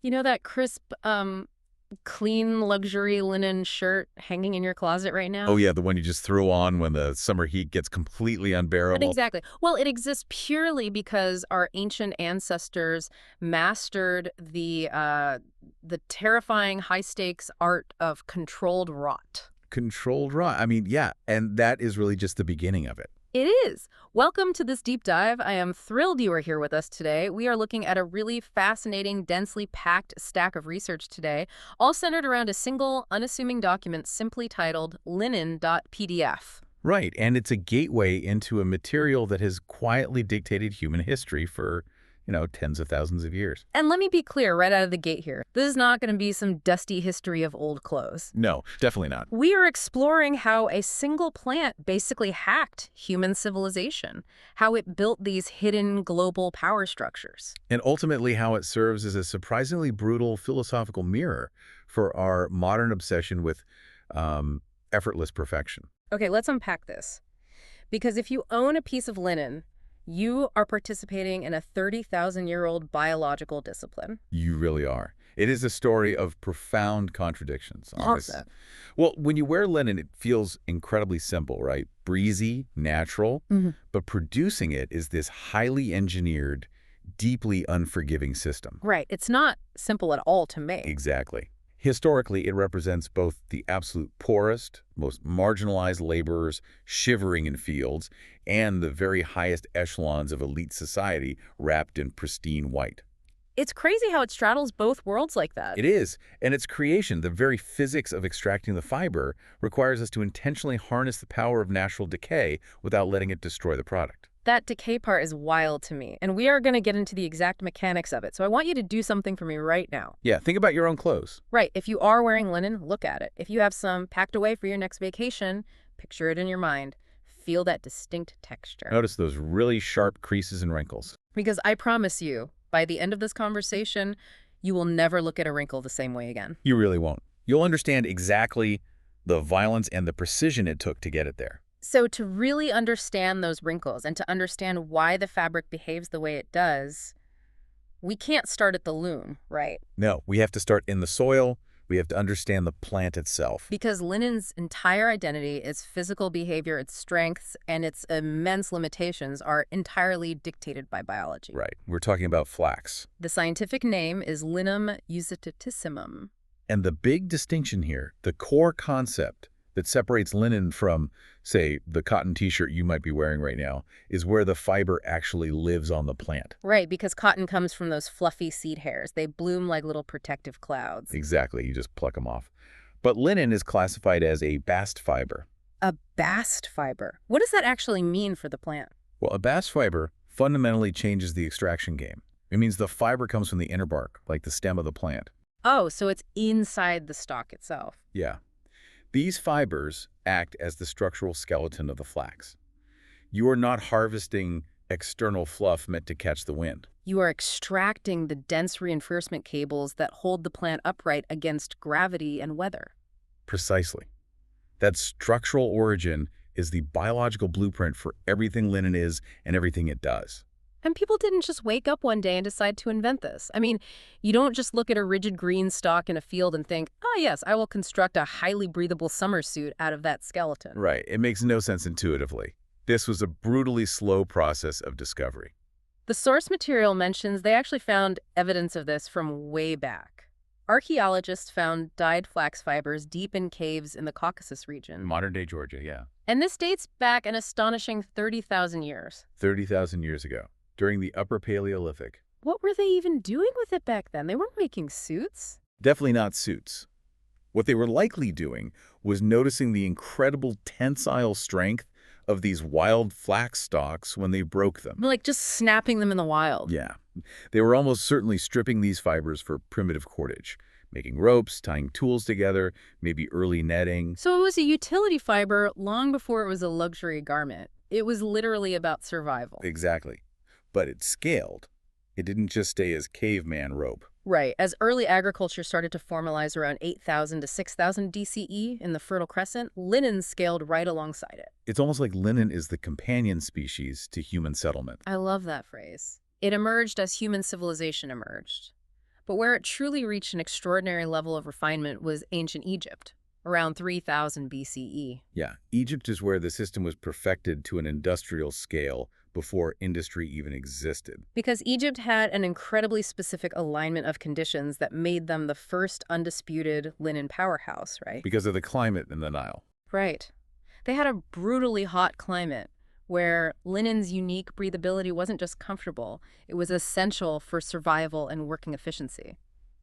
You know that crisp, clean luxury linen shirt hanging in your closet right Oh now? yeah, the one you just throw on when the summer heat gets completely unbearable. Exactly. Well, it exists purely because our ancient ancestors mastered the terrifying high-stakes art of controlled rot. Controlled raw. I mean, yeah, and that is really just the beginning of it. It is. Welcome to this deep dive. I am thrilled you are here with us today. We are looking at a really fascinating, densely packed stack of research today, all centered around a single, unassuming document simply titled linen.pdf. Right, and it's a gateway into a material that has quietly dictated human history for, tens of thousands of years. And let me be clear right out of the gate here. This is not going to be some dusty history of old clothes. No, definitely not. We are exploring how a single plant basically hacked human civilization, how it built these hidden global power structures. And ultimately how it serves as a surprisingly brutal philosophical mirror for our modern obsession with effortless perfection. Okay, let's unpack this. Because if you own a piece of linen, you are participating in a 30,000-year-old biological discipline. You really are. It is a story of profound contradictions. Awesome. Well, when you wear linen, it feels incredibly simple, right? Breezy, natural, but producing it is this highly engineered, deeply unforgiving system. Right. It's not simple at all to make. Exactly. Historically, it represents both the absolute poorest, most marginalized laborers shivering in fields and the very highest echelons of elite society wrapped in pristine white. It's crazy how it straddles both worlds like that. It is, and its creation, the very physics of extracting the fiber, requires us to intentionally harness the power of natural decay without letting it destroy the product. That decay part is wild to me, and we are going to get into the exact mechanics of it. So I want you to do something for me right now. Yeah, think about your own clothes. Right, if you are wearing linen, look at it. If you have some packed away for your next vacation, picture it in your mind. Feel that distinct texture. Notice those really sharp creases and wrinkles. Because I promise you, by the end of this conversation, you will never look at a wrinkle the same way again. You really won't. You'll understand exactly the violence and the precision it took to get it there. So to really understand those wrinkles and to understand why the fabric behaves the way it does, we can't start at the loom, right? No, we have to start in the soil. We have to understand the plant itself. Because linen's entire identity, its physical behavior, its strengths, and its immense limitations are entirely dictated by biology. Right. We're talking about flax. The scientific name is Linum usitatissimum. And the big distinction here, the core concept that separates linen from, say, the cotton t-shirt you might be wearing right now, is where the fiber actually lives on the plant. Right, because cotton comes from those fluffy seed hairs. They bloom like little protective clouds. Exactly. You just pluck them off. But linen is classified as a bast fiber. A bast fiber. What does that actually mean for the plant? Well, a bast fiber fundamentally changes the extraction game. It means the fiber comes from the inner bark, like the stem of the plant. Oh, so it's inside the stalk itself. Yeah. These fibers act as the structural skeleton of the flax. You are not harvesting external fluff meant to catch the wind. You are extracting the dense reinforcement cables that hold the plant upright against gravity and weather. Precisely. That structural origin is the biological blueprint for everything linen is and everything it does. And people didn't just wake up one day and decide to invent this. I mean, you don't just look at a rigid green stalk in a field and think, oh yes, I will construct a highly breathable summer suit out of that skeleton. Right. It makes no sense intuitively. This was a brutally slow process of discovery. The source material mentions they actually found evidence of this from way back. Archaeologists found dyed flax fibers deep in caves in the Caucasus region. Modern-day Georgia, yeah. And this dates back an astonishing 30,000 years. 30,000 years ago, during the Upper Paleolithic. What were they even doing with it back then? They weren't making suits. Definitely not suits. What they were likely doing was noticing the incredible tensile strength of these wild flax stalks when they broke them. Like just snapping them in the wild. Yeah. They were almost certainly stripping these fibers for primitive cordage, making ropes, tying tools together, maybe early netting. So it was a utility fiber long before it was a luxury garment. It was literally about survival. Exactly. But it scaled. It didn't just stay as caveman rope. Right. As early agriculture started to formalize around 8,000 to 6,000 DCE in the Fertile Crescent, linen scaled right alongside it. It's almost like linen is the companion species to human settlement. I love that phrase. It emerged as human civilization emerged. But where it truly reached an extraordinary level of refinement was ancient Egypt, around 3000 BCE. Yeah, Egypt is where the system was perfected to an industrial scale before industry even existed. Because Egypt had an incredibly specific alignment of conditions that made them the first undisputed linen powerhouse, right? Because of the climate in the Nile. Right. They had a brutally hot climate where linen's unique breathability wasn't just comfortable, it was essential for survival and working efficiency.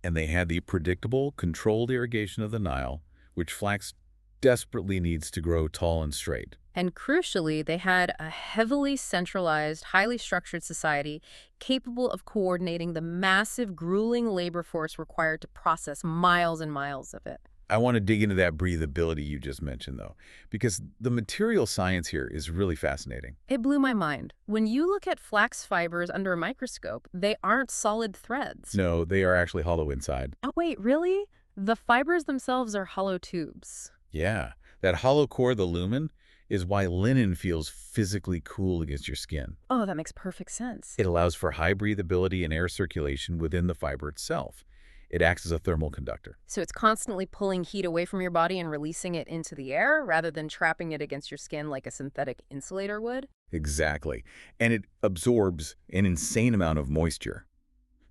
And they had the predictable, controlled irrigation of the Nile, which flax desperately needs to grow tall and straight. And crucially, they had a heavily centralized, highly structured society capable of coordinating the massive, grueling labor force required to process miles and miles of it. I want to dig into that breathability you just mentioned, though, because the material science here is really fascinating. It blew my mind. When you look at flax fibers under a microscope, they aren't solid threads. No, they are actually hollow inside. Oh, wait, really? The fibers themselves are hollow tubes. Yeah, that hollow core, the lumen, is why linen feels physically cool against your skin. Oh, that makes perfect sense. It allows for high breathability and air circulation within the fiber itself. It acts as a thermal conductor. So it's constantly pulling heat away from your body and releasing it into the air rather than trapping it against your skin like a synthetic insulator would? Exactly. And it absorbs an insane amount of moisture.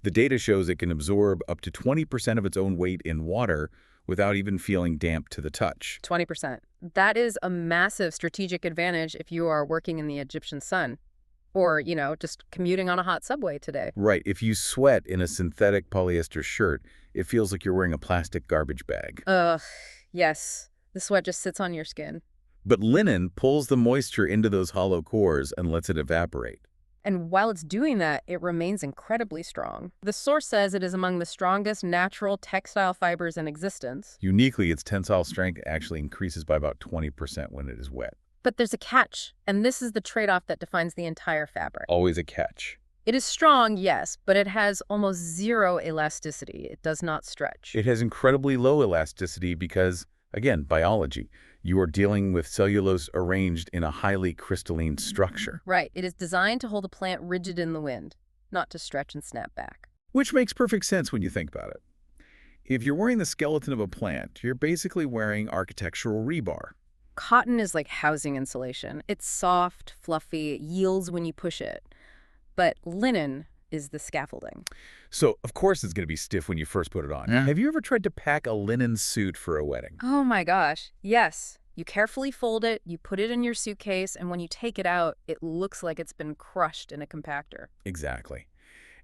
The data shows it can absorb up to 20% of its own weight in water without even feeling damp to the touch. 20%. That is a massive strategic advantage if you are working in the Egyptian sun. Or, just commuting on a hot subway today. Right. If you sweat in a synthetic polyester shirt, it feels like you're wearing a plastic garbage bag. Ugh, yes. The sweat just sits on your skin. But linen pulls the moisture into those hollow cores and lets it evaporate. And while it's doing that, it remains incredibly strong. The source says it is among the strongest natural textile fibers in existence. Uniquely, its tensile strength actually increases by about 20% when it is wet. But there's a catch, and this is the trade-off that defines the entire fabric. Always a catch. It is strong, yes, but it has almost zero elasticity. It does not stretch. It has incredibly low elasticity because, again, biology. You are dealing with cellulose arranged in a highly crystalline structure. Right. It is designed to hold a plant rigid in the wind, not to stretch and snap back. Which makes perfect sense when you think about it. If you're wearing the skeleton of a plant, you're basically wearing architectural rebar. Cotton is like housing insulation. It's soft, fluffy, it yields when you push it. But linen is the scaffolding. So, of course, it's going to be stiff when you first put it on. Yeah. Have you ever tried to pack a linen suit for a wedding? Oh my gosh, yes. You carefully fold it, you put it in your suitcase, and when you take it out, it looks like it's been crushed in a compactor. Exactly.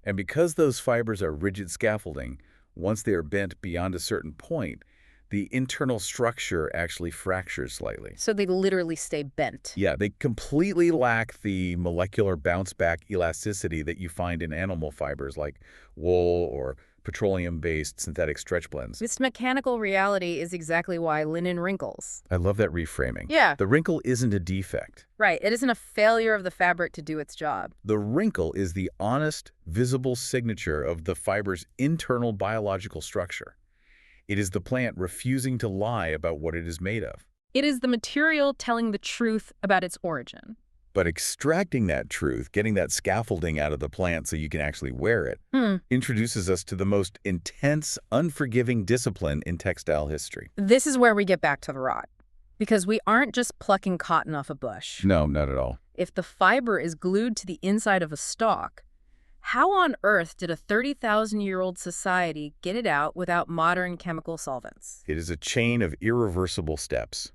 And because those fibers are rigid scaffolding, once they are bent beyond a certain point, the internal structure actually fractures slightly. So they literally stay bent. Yeah, they completely lack the molecular bounce-back elasticity that you find in animal fibers like wool or petroleum-based synthetic stretch blends. This mechanical reality is exactly why linen wrinkles. I love that reframing. Yeah. The wrinkle isn't a defect. Right. It isn't a failure of the fabric to do its job. The wrinkle is the honest, visible signature of the fiber's internal biological structure. It is the plant refusing to lie about what it is made of. It is the material telling the truth about its origin. But extracting that truth, getting that scaffolding out of the plant so you can actually wear it, introduces us to the most intense, unforgiving discipline in textile history. This is where we get back to the rot. Because we aren't just plucking cotton off a bush. No, not at all. If the fiber is glued to the inside of a stalk, how on earth did a 30,000-year-old society get it out without modern chemical solvents? It is a chain of irreversible steps,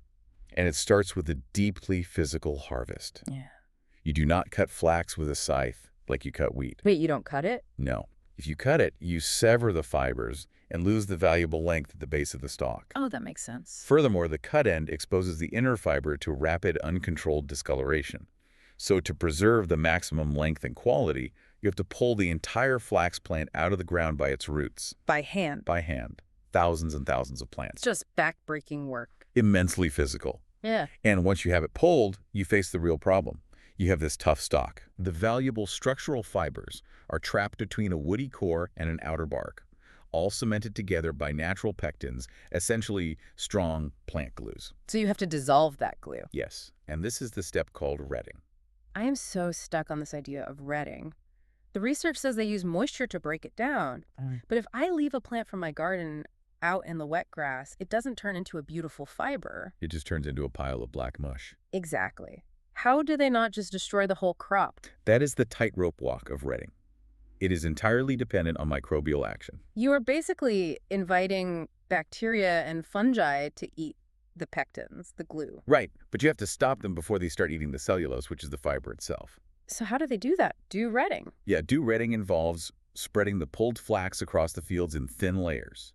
and it starts with a deeply physical harvest. Yeah. You do not cut flax with a scythe like you cut wheat. Wait, you don't cut it? No. If you cut it, you sever the fibers and lose the valuable length at the base of the stalk. Oh, that makes sense. Furthermore, the cut end exposes the inner fiber to rapid, uncontrolled discoloration. So to preserve the maximum length and quality, you have to pull the entire flax plant out of the ground by its roots. By hand. By hand. Thousands and thousands of plants. It's just back-breaking work. Immensely physical. Yeah. And once you have it pulled, you face the real problem. You have this tough stalk. The valuable structural fibers are trapped between a woody core and an outer bark, all cemented together by natural pectins, essentially strong plant glues. So you have to dissolve that glue. Yes, and this is the step called retting. I am so stuck on this idea of retting. The research says they use moisture to break it down. But if I leave a plant from my garden out in the wet grass, it doesn't turn into a beautiful fiber. It just turns into a pile of black mush. Exactly. How do they not just destroy the whole crop? That is the tightrope walk of retting. It is entirely dependent on microbial action. You are basically inviting bacteria and fungi to eat the pectins, the glue. Right, but you have to stop them before they start eating the cellulose, which is the fiber itself. So how do they do that? Do retting? Yeah, dew retting involves spreading the pulled flax across the fields in thin layers.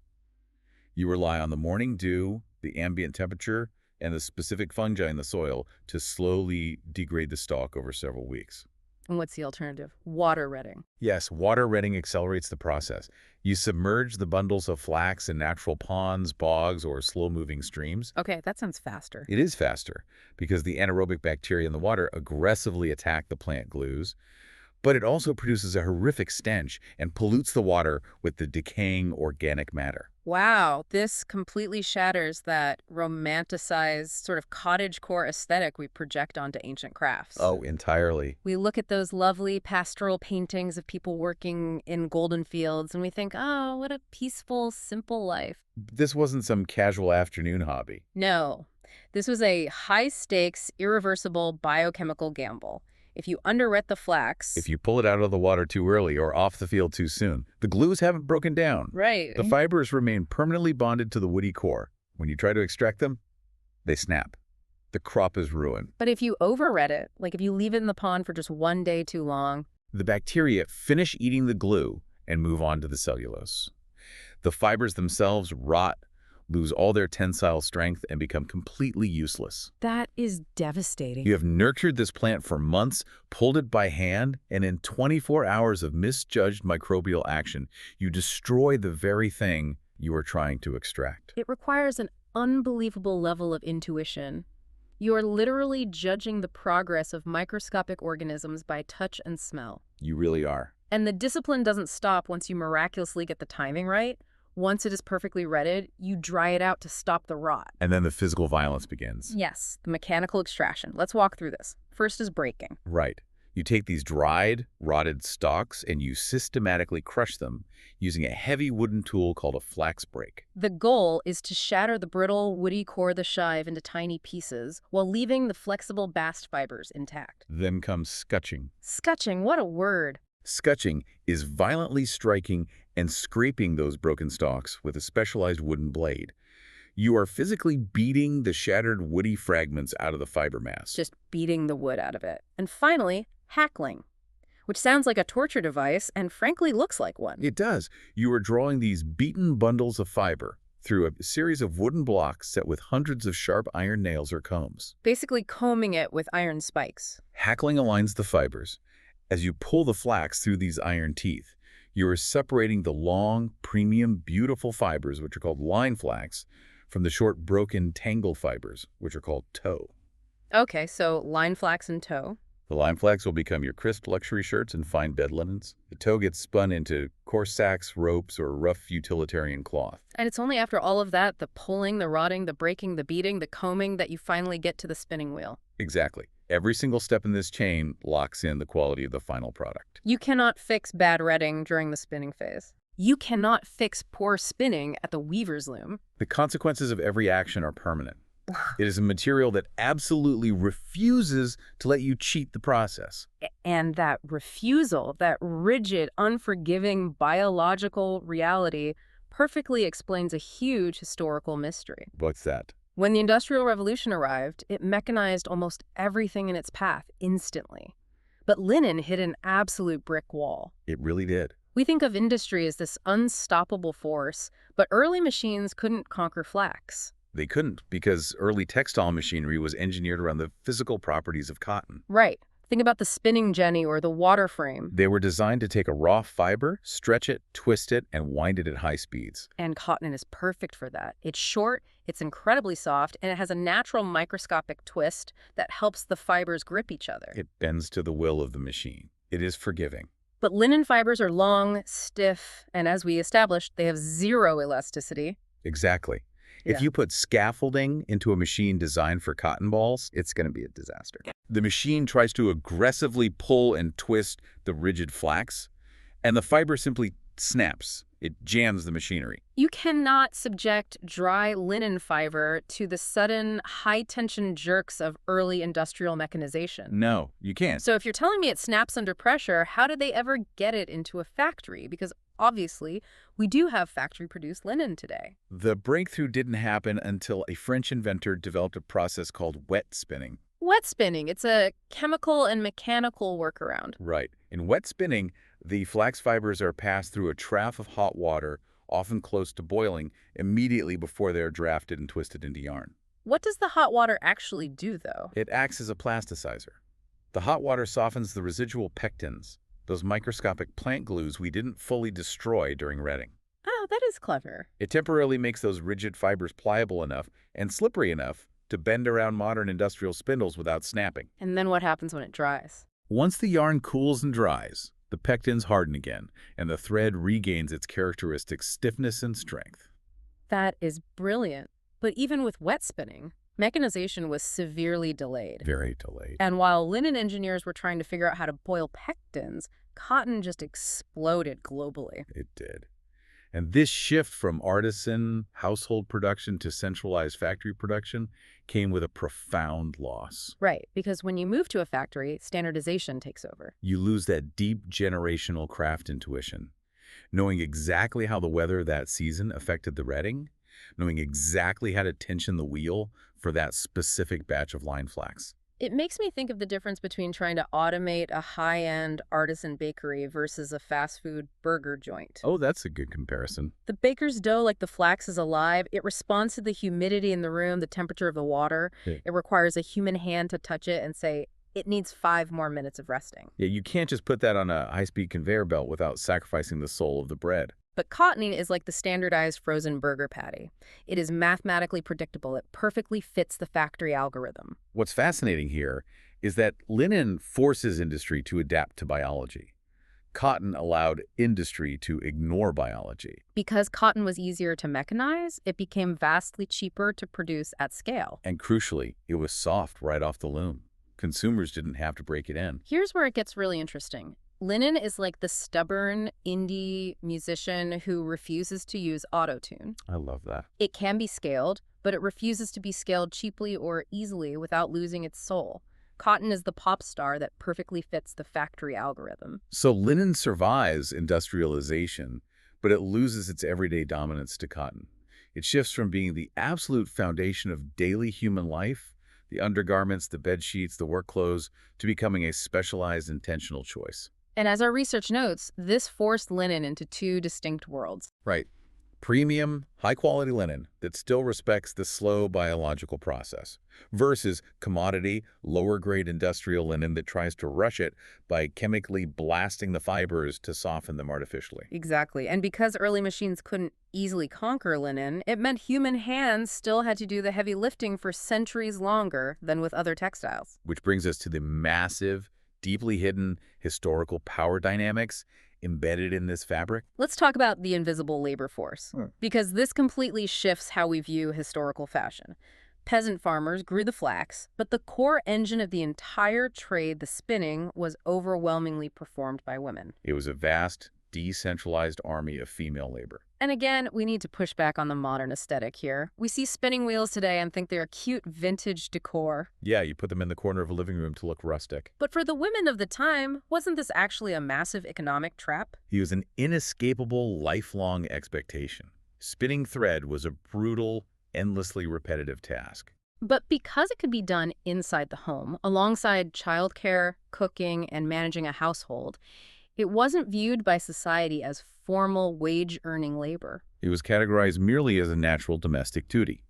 You rely on the morning dew, the ambient temperature, and the specific fungi in the soil to slowly degrade the stalk over several weeks. And what's the alternative? Water retting. Yes, water retting accelerates the process. You submerge the bundles of flax in natural ponds, bogs, or slow-moving streams. Okay, that sounds faster. It is faster because the anaerobic bacteria in the water aggressively attack the plant glues, but it also produces a horrific stench and pollutes the water with the decaying organic matter. Wow, this completely shatters that romanticized sort of cottagecore aesthetic we project onto ancient crafts. Oh, entirely. We look at those lovely pastoral paintings of people working in golden fields and we think, oh, what a peaceful, simple life. This wasn't some casual afternoon hobby. No, this was a high-stakes, irreversible biochemical gamble. If you underwet the flax... If you pull it out of the water too early or off the field too soon, the glues haven't broken down. Right. The fibers remain permanently bonded to the woody core. When you try to extract them, they snap. The crop is ruined. But if you overret it, like if you leave it in the pond for just one day too long... The bacteria finish eating the glue and move on to the cellulose. The fibers themselves rot, lose all their tensile strength, and become completely useless. That is devastating. You have nurtured this plant for months, pulled it by hand, and in 24 hours of misjudged microbial action, you destroy the very thing you are trying to extract. It requires an unbelievable level of intuition. You are literally judging the progress of microscopic organisms by touch and smell. You really are. And the discipline doesn't stop once you miraculously get the timing right. Once it is perfectly retted, you dry it out to stop the rot. And then the physical violence begins. Yes, the mechanical extraction. Let's walk through this. First is breaking. Right. You take these dried, rotted stalks and you systematically crush them using a heavy wooden tool called a flax brake. The goal is to shatter the brittle, woody core of the shive into tiny pieces while leaving the flexible bast fibers intact. Then comes scutching. Scutching, what a word. Scutching is violently striking and scraping those broken stalks with a specialized wooden blade. You are physically beating the shattered woody fragments out of the fiber mass. Just beating the wood out of it. And finally, hackling, which sounds like a torture device and frankly looks like one. It does. You are drawing these beaten bundles of fiber through a series of wooden blocks set with hundreds of sharp iron nails or combs. Basically combing it with iron spikes. Hackling aligns the fibers. As you pull the flax through these iron teeth, you are separating the long, premium, beautiful fibers, which are called line flax, from the short, broken, tangled fibers, which are called tow. Okay, so line flax and tow. The line flax will become your crisp luxury shirts and fine bed linens. The tow gets spun into coarse sacks, ropes, or rough utilitarian cloth. And it's only after all of that, the pulling, the rotting, the breaking, the beating, the combing, that you finally get to the spinning wheel. Exactly. Every single step in this chain locks in the quality of the final product. You cannot fix bad retting during the spinning phase. You cannot fix poor spinning at the weaver's loom. The consequences of every action are permanent. It is a material that absolutely refuses to let you cheat the process. And that refusal, that rigid, unforgiving biological reality perfectly explains a huge historical mystery. What's that? When the Industrial Revolution arrived, it mechanized almost everything in its path instantly. But linen hit an absolute brick wall. It really did. We think of industry as this unstoppable force, but early machines couldn't conquer flax. They couldn't because early textile machinery was engineered around the physical properties of cotton. Right. Think about the spinning jenny or the water frame. They were designed to take a raw fiber, stretch it, twist it, and wind it at high speeds. And cotton is perfect for that. It's short, it's incredibly soft, and it has a natural microscopic twist that helps the fibers grip each other. It bends to the will of the machine. It is forgiving. But linen fibers are long, stiff, and as we established, they have zero elasticity. Exactly. If Yeah. you put scaffolding into a machine designed for cotton balls, It's going to be a disaster. the machine tries to aggressively pull and twist the rigid flax, and the fiber simply snaps. It jams the machinery. You cannot subject dry linen fiber to the sudden high-tension jerks of early industrial mechanization. No, you can't. So if you're telling me it snaps under pressure, how did they ever get it into a factory? Because obviously, we do have factory-produced linen today. The breakthrough didn't happen until a French inventor developed a process called wet spinning. Wet spinning, it's a chemical and mechanical workaround. Right. In wet spinning, the flax fibers are passed through a trough of hot water, often close to boiling, immediately before they're drafted and twisted into yarn. What does the hot water actually do, though? It acts as a plasticizer. The hot water softens the residual pectins, those microscopic plant glues we didn't fully destroy during retting. Oh, that is clever. It temporarily makes those rigid fibers pliable enough and slippery enough to bend around modern industrial spindles without snapping. And then what happens when it dries? Once the yarn cools and dries, the pectins harden again, and the thread regains its characteristic stiffness and strength. That is brilliant. But even with wet spinning, mechanization was severely delayed. Very delayed. And while linen engineers were trying to figure out how to boil pectins, cotton just exploded globally. It did. And this shift from artisan household production to centralized factory production came with a profound loss. Right, because when you move to a factory, standardization takes over. You lose that deep generational craft intuition, knowing exactly how the weather that season affected the retting, knowing exactly how to tension the wheel for that specific batch of line flax. It makes me think of the difference between trying to automate a high-end artisan bakery versus a fast food burger joint. Oh, that's a good comparison. The baker's dough, like the flax, is alive. It responds to the humidity in the room, the temperature of the water. Yeah. It requires a human hand to touch it and say, it needs 5 more minutes of resting. Yeah, you can't just put that on a high-speed conveyor belt without sacrificing the soul of the bread. But cottoning is like the standardized frozen burger patty. It is mathematically predictable. It perfectly fits the factory algorithm. What's fascinating here is that linen forces industry to adapt to biology. Cotton allowed industry to ignore biology. Because cotton was easier to mechanize, it became vastly cheaper to produce at scale. And crucially, it was soft right off the loom. Consumers didn't have to break it in. Here's where it gets really interesting. Linen is like the stubborn indie musician who refuses to use auto-tune. I love that. It can be scaled, but it refuses to be scaled cheaply or easily without losing its soul. Cotton is the pop star that perfectly fits the factory algorithm. So linen survives industrialization, but it loses its everyday dominance to cotton. It shifts from being the absolute foundation of daily human life, the undergarments, the bed sheets, the work clothes, to becoming a specialized intentional choice. And as our research notes, this forced linen into 2 distinct worlds. Right. Premium, high-quality linen that still respects the slow biological process versus commodity, lower-grade industrial linen that tries to rush it by chemically blasting the fibers to soften them artificially. Exactly. And because early machines couldn't easily conquer linen, it meant human hands still had to do the heavy lifting for centuries longer than with other textiles. Which brings us to the massive, deeply hidden historical power dynamics embedded in this fabric. Let's talk about the invisible labor force, because this completely shifts how we view historical fashion. Peasant farmers grew the flax, but the core engine of the entire trade, the spinning, was overwhelmingly performed by women. It was a vast, decentralized army of female labor. And again, we need to push back on the modern aesthetic here. We see spinning wheels today and think they're cute vintage decor. Yeah, you put them in the corner of a living room to look rustic. But for the women of the time, wasn't this actually a massive economic trap? It was an inescapable, lifelong expectation. Spinning thread was a brutal, endlessly repetitive task. But because it could be done inside the home, alongside childcare, cooking, and managing a household, it wasn't viewed by society as formal wage-earning labor. It was categorized merely as a natural domestic duty.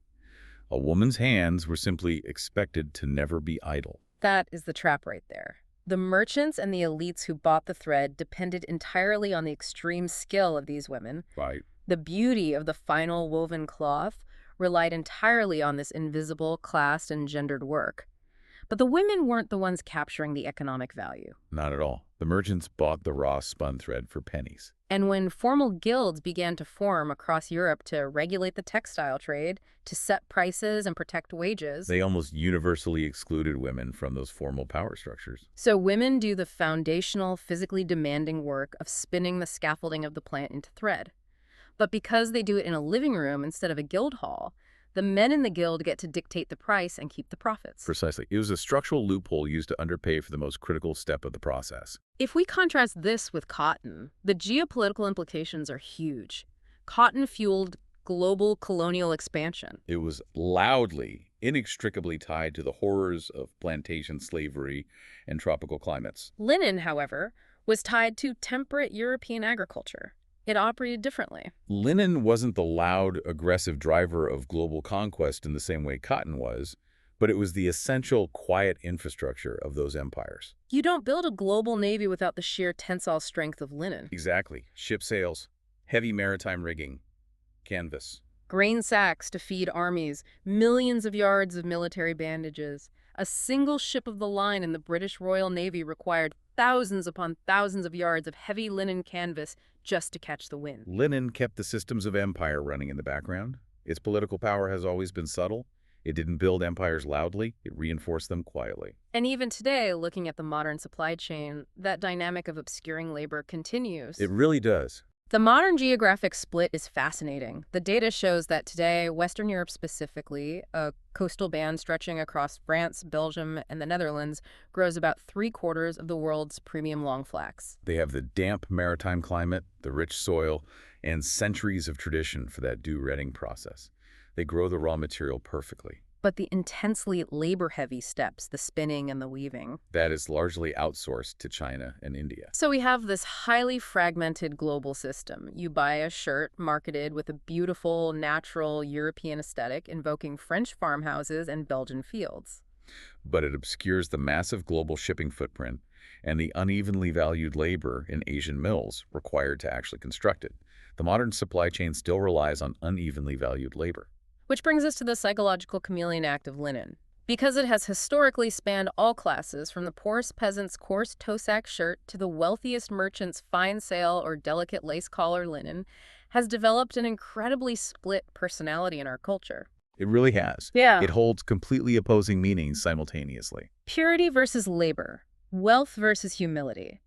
A woman's hands were simply expected to never be idle. That is the trap right there. The merchants and the elites who bought the thread depended entirely on the extreme skill of these women. Right. The beauty of the final woven cloth relied entirely on this invisible, classed, and gendered work. But the women weren't the ones capturing the economic value. Not at all. The merchants bought the raw spun thread for pennies. And when formal guilds began to form across Europe to regulate the textile trade, to set prices and protect wages, They almost universally excluded women from those formal power structures. so women do the foundational, physically demanding work of spinning the scaffolding of the plant into thread. But because they do it in a living room instead of a guild hall, the men in the guild get to dictate the price and keep the profits. Precisely. It was a structural loophole used to underpay for the most critical step of the process. If we contrast this with cotton, the geopolitical implications are huge. Cotton fueled global colonial expansion. It was loudly, inextricably tied to the horrors of plantation slavery and tropical climates. Linen, however, was tied to temperate European agriculture. It operated differently. Linen wasn't the loud, aggressive driver of global conquest in the same way cotton was, but it was the essential, quiet infrastructure of those empires. You don't build a global navy without the sheer tensile strength of linen. Exactly. Ship sails, heavy maritime rigging, canvas. Grain sacks to feed armies, millions of yards of military bandages. A single ship of the line in the British Royal Navy required thousands upon thousands of yards of heavy linen canvas just to catch the wind. Linen kept the systems of empire running in the background. Its political power has always been subtle. It didn't build empires loudly, it reinforced them quietly. And even today, looking at the modern supply chain, that dynamic of obscuring labor continues. It really does. The modern geographic split is fascinating. The data shows that today, Western Europe specifically, a coastal band stretching across France, Belgium, and the Netherlands, grows about 3/4 of the world's premium long flax. They have the damp maritime climate, the rich soil, and centuries of tradition for that dew retting process. They grow the raw material perfectly. But the intensely labor-heavy steps, the spinning and the weaving. That is largely outsourced to China and India. So we have this highly fragmented global system. You buy a shirt marketed with a beautiful, natural European aesthetic, invoking French farmhouses and Belgian fields. But it obscures the massive global shipping footprint and the unevenly valued labor in Asian mills required to actually construct it. The modern supply chain still relies on unevenly valued labor. Which brings us to the psychological chameleon act of linen. Because it has historically spanned all classes, from the poorest peasant's coarse toe-sack shirt to the wealthiest merchant's fine sail or delicate lace collar linen, has developed an incredibly split personality in our culture. It really has. Yeah. It holds completely opposing meanings simultaneously. Purity versus labor, wealth versus humility.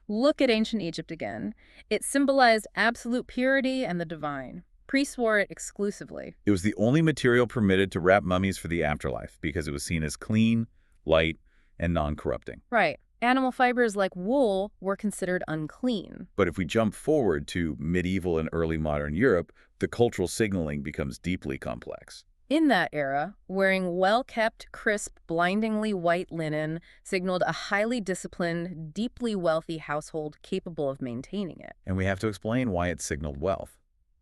Look at ancient Egypt again. It symbolized absolute purity and the divine. Priests wore it exclusively. It was the only material permitted to wrap mummies for the afterlife because it was seen as clean, light, and non-corrupting. Right. Animal fibers like wool were considered unclean. But if we jump forward to medieval and early modern Europe, the cultural signaling becomes deeply complex. In that era, wearing well-kept, crisp, blindingly white linen signaled a highly disciplined, deeply wealthy household capable of maintaining it. And we have to explain why it signaled wealth.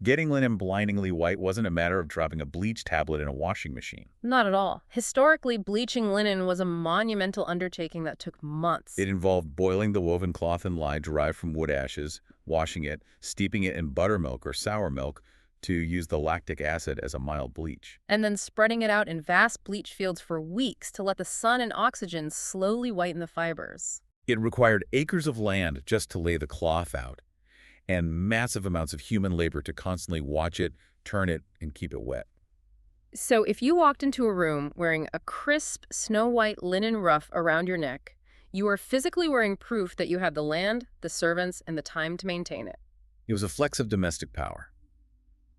Getting linen blindingly white wasn't a matter of dropping a bleach tablet in a washing machine. Not at all. Historically, bleaching linen was a monumental undertaking that took months. It involved boiling the woven cloth and lye derived from wood ashes, washing it, steeping it in buttermilk or sour milk to use the lactic acid as a mild bleach. And then spreading it out in vast bleach fields for weeks to let the sun and oxygen slowly whiten the fibers. It required acres of land just to lay the cloth out, and massive amounts of human labor to constantly watch it, turn it, and keep it wet. So if you walked into a room wearing a crisp, snow-white linen ruff around your neck, you are physically wearing proof that you had the land, the servants, and the time to maintain it. It was a flex of domestic power.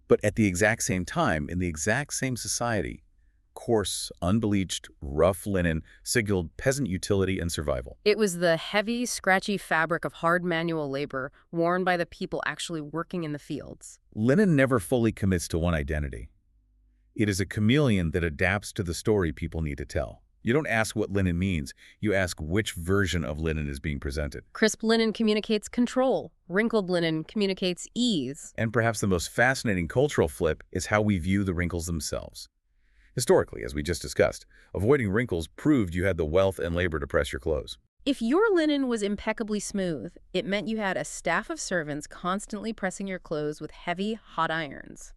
But at the exact same time, in the exact same society, coarse, unbleached, rough linen signaled peasant utility and survival. It was the heavy, scratchy fabric of hard manual labor worn by the people actually working in the fields. Linen never fully commits to one identity. It is a chameleon that adapts to the story people need to tell. You don't ask what linen means, you ask which version of linen is being presented. Crisp linen communicates control. Wrinkled linen communicates ease. And perhaps the most fascinating cultural flip is how we view the wrinkles themselves. Historically, as we just discussed, avoiding wrinkles proved you had the wealth and labor to press your clothes. If your linen was impeccably smooth, it meant you had a staff of servants constantly pressing your clothes with heavy, hot irons.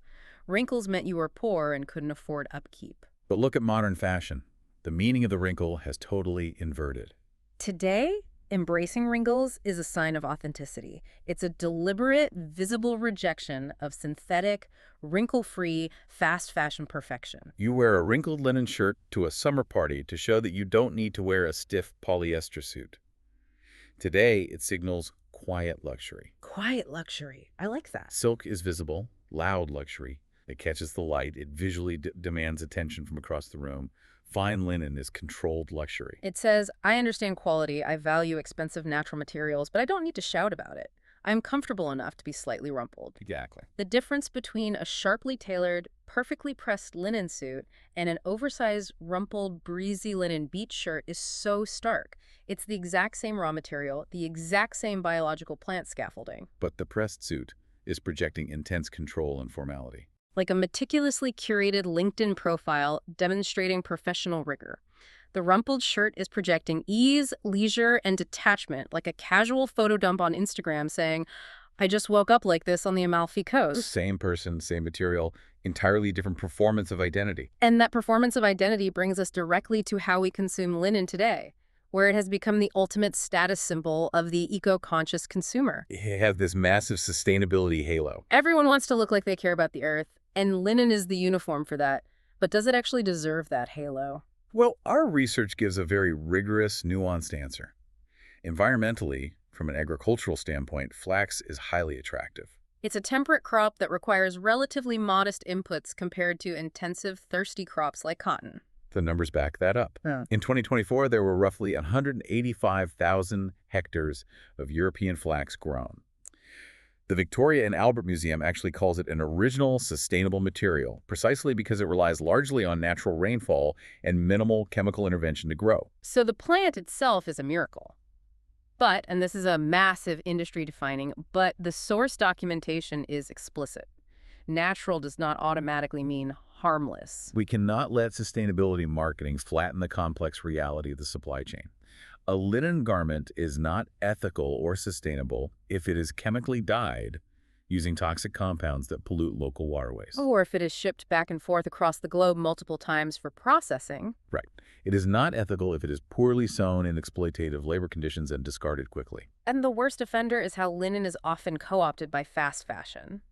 Wrinkles meant you were poor and couldn't afford upkeep. But look at modern fashion. The meaning of the wrinkle has totally inverted. Today, Embracing wrinkles is a sign of authenticity. It's a deliberate, visible rejection of synthetic, wrinkle-free, fast fashion perfection. You wear a wrinkled linen shirt to a summer party to show that you don't need to wear a stiff polyester suit. Today, it signals quiet luxury. Quiet luxury. I like that. Silk is visible, loud luxury. It catches the light. It visually demands attention from across the room. Fine linen is controlled luxury. It says, I understand quality, I value expensive natural materials, but I don't need to shout about it. I'm comfortable enough to be slightly rumpled. Exactly. The difference between a sharply tailored, perfectly pressed linen suit and an oversized, rumpled, breezy linen beach shirt is so stark. It's the exact same raw material, the exact same biological plant scaffolding. But the pressed suit is projecting intense control and formality. Like a meticulously curated LinkedIn profile demonstrating professional rigor. The rumpled shirt is projecting ease, leisure, and detachment, like a casual photo dump on Instagram saying, I just woke up like this on the Amalfi Coast. Same person, same material, entirely different performance of identity. And that performance of identity brings us directly to how we consume linen today, where it has become the ultimate status symbol of the eco-conscious consumer. It has this massive sustainability halo. Everyone wants to look like they care about the earth, and linen is the uniform for that. But does it actually deserve that halo? Well, our research gives a very rigorous, nuanced answer. Environmentally, from an agricultural standpoint, flax is highly attractive. It's a temperate crop that requires relatively modest inputs compared to intensive, thirsty crops like cotton. The numbers back that up. Yeah. In 2024, there were roughly 185,000 hectares of European flax grown. The Victoria and Albert Museum actually calls it an original sustainable material, precisely because it relies largely on natural rainfall and minimal chemical intervention to grow. So the plant itself is a miracle. But, and this is a massive industry defining, but the source documentation is explicit. Natural does not automatically mean harmless. We cannot let sustainability marketing flatten the complex reality of the supply chain. A linen garment is not ethical or sustainable if it is chemically dyed using toxic compounds that pollute local waterways. Or if it is shipped back and forth across the globe multiple times for processing. Right. It is not ethical if it is poorly sewn in exploitative labor conditions and discarded quickly. And the worst offender is how linen is often co-opted by fast fashion.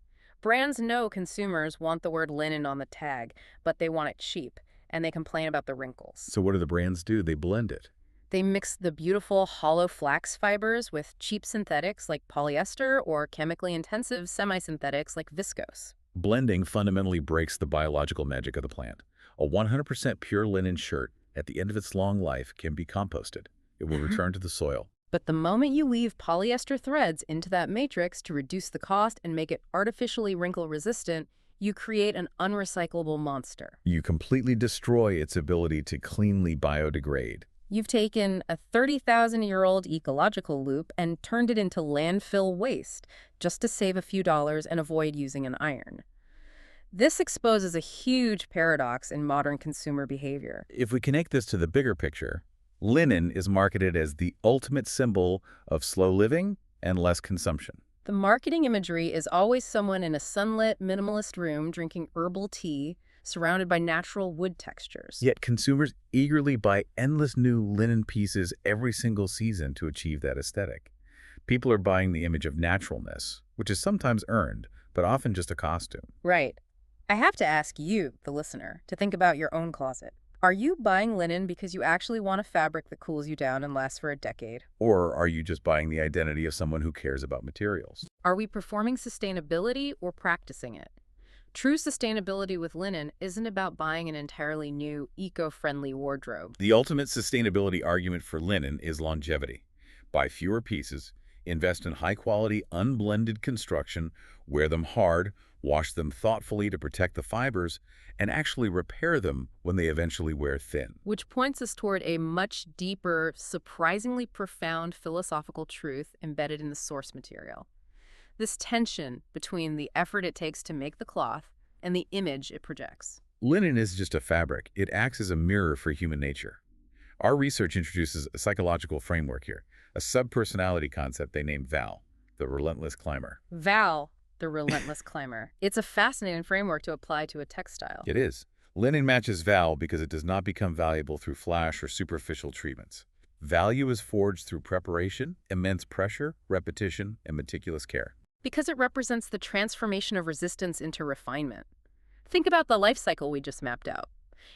Brands know consumers want the word linen on the tag, but they want it cheap, and they complain about the wrinkles. So what do the brands do? They blend it. They mix the beautiful hollow flax fibers with cheap synthetics like polyester or chemically intensive semi-synthetics like viscose. Blending fundamentally breaks the biological magic of the plant. A 100% pure linen shirt, at the end of its long life, can be composted. It will return to the soil. But the moment you weave polyester threads into that matrix to reduce the cost and make it artificially wrinkle-resistant, you create an unrecyclable monster. You completely destroy its ability to cleanly biodegrade. You've taken a 30,000-year-old ecological loop and turned it into landfill waste just to save a few dollars and avoid using an iron. This exposes a huge paradox in modern consumer behavior. If we connect this to the bigger picture, linen is marketed as the ultimate symbol of slow living and less consumption. The marketing imagery is always someone in a sunlit, minimalist room drinking herbal tea, surrounded by natural wood textures. Yet consumers eagerly buy endless new linen pieces every single season to achieve that aesthetic. People are buying the image of naturalness, which is sometimes earned, but often just a costume. Right. I have to ask you, the listener, to think about your own closet. Are you buying linen because you actually want a fabric that cools you down and lasts for a decade? Or are you just buying the identity of someone who cares about materials? Are we performing sustainability or practicing it? True sustainability with linen isn't about buying an entirely new, eco-friendly wardrobe. The ultimate sustainability argument for linen is longevity. Buy fewer pieces, invest in high-quality, unblended construction, wear them hard, wash them thoughtfully to protect the fibers, and actually repair them when they eventually wear thin. Which points us toward a much deeper, surprisingly profound philosophical truth embedded in the source material. This tension between the effort it takes to make the cloth and the image it projects. Linen is just a fabric. It acts as a mirror for human nature. Our research introduces a psychological framework here, a subpersonality concept they named VAL, the relentless climber. VAL, the relentless climber. It's a fascinating framework to apply to a textile. It is. Linen matches VAL because it does not become valuable through flash or superficial treatments. Value is forged through preparation, immense pressure, repetition, and meticulous care. Because it represents the transformation of resistance into refinement. Think about the life cycle we just mapped out.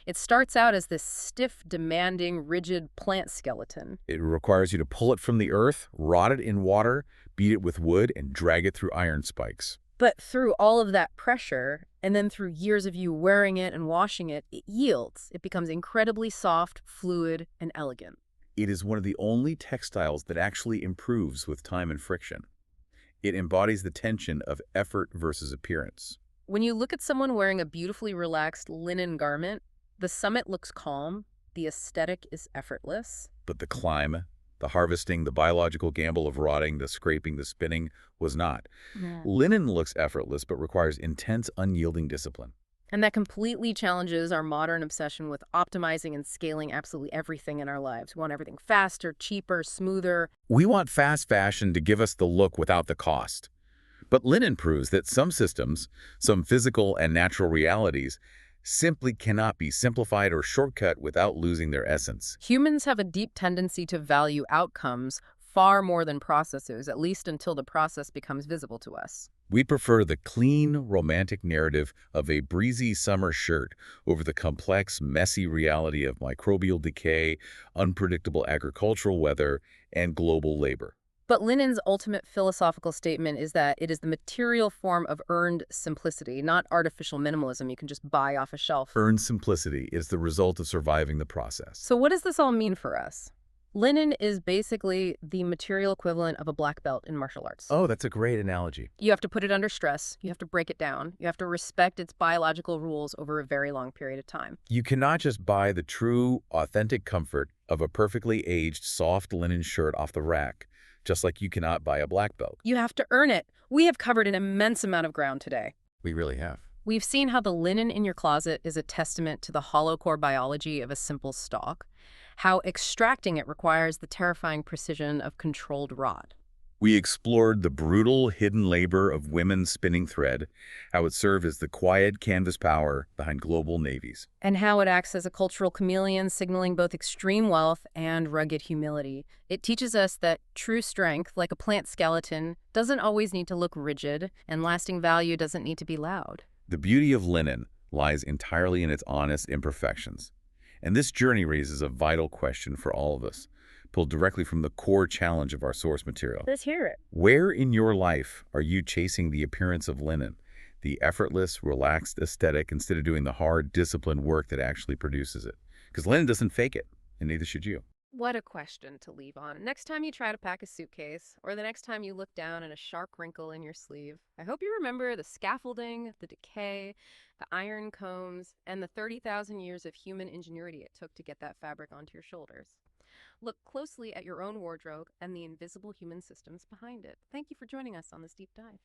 It starts out as this stiff, demanding, rigid plant skeleton. It requires you to pull it from the earth, rot it in water, beat it with wood, and drag it through iron spikes. But through all of that pressure, and then through years of you wearing it and washing it, it yields. It becomes incredibly soft, fluid, and elegant. It is one of the only textiles that actually improves with time and friction. It embodies the tension of effort versus appearance. When you look at someone wearing a beautifully relaxed linen garment, the summit looks calm, the aesthetic is effortless. But the climb, the harvesting, the biological gamble of rotting, the scraping, the spinning was not. Yeah. Linen looks effortless but requires intense, unyielding discipline. And that completely challenges our modern obsession with optimizing and scaling absolutely everything in our lives. We want everything faster, cheaper, smoother. We want fast fashion to give us the look without the cost. But linen proves that some systems, some physical and natural realities, simply cannot be simplified or shortcut without losing their essence. Humans have a deep tendency to value outcomes far more than processes, at least until the process becomes visible to us. We prefer the clean, romantic narrative of a breezy summer shirt over the complex, messy reality of microbial decay, unpredictable agricultural weather, and global labor. But linen's ultimate philosophical statement is that it is the material form of earned simplicity, not artificial minimalism you can just buy off a shelf. Earned simplicity is the result of surviving the process. So what does this all mean for us? Linen is basically the material equivalent of a black belt in martial arts. Oh, that's a great analogy. You have to put it under stress, you have to break it down, you have to respect its biological rules over a very long period of time. You cannot just buy the true, authentic comfort of a perfectly aged, soft linen shirt off the rack, just like you cannot buy a black belt. You have to earn it. We have covered an immense amount of ground today. We really have. We've seen how the linen in your closet is a testament to the hollow core biology of a simple stalk, how extracting it requires the terrifying precision of controlled rot. We explored the brutal, hidden labor of women spinning thread, how it served as the quiet canvas power behind global navies. And how it acts as a cultural chameleon, signaling both extreme wealth and rugged humility. It teaches us that true strength, like a plant skeleton, doesn't always need to look rigid, and lasting value doesn't need to be loud. The beauty of linen lies entirely in its honest imperfections. And this journey raises a vital question for all of us, pulled directly from the core challenge of our source material. Let's hear it. Where in your life are you chasing the appearance of linen, the effortless, relaxed aesthetic, instead of doing the hard, disciplined work that actually produces it? Because linen doesn't fake it, and neither should you. What a question to leave on. Next time you try to pack a suitcase, or the next time you look down at a sharp wrinkle in your sleeve, I hope you remember the scaffolding, the decay, the iron combs, and the 30,000 years of human ingenuity it took to get that fabric onto your shoulders. Look closely at your own wardrobe and the invisible human systems behind it. Thank you for joining us on this deep dive.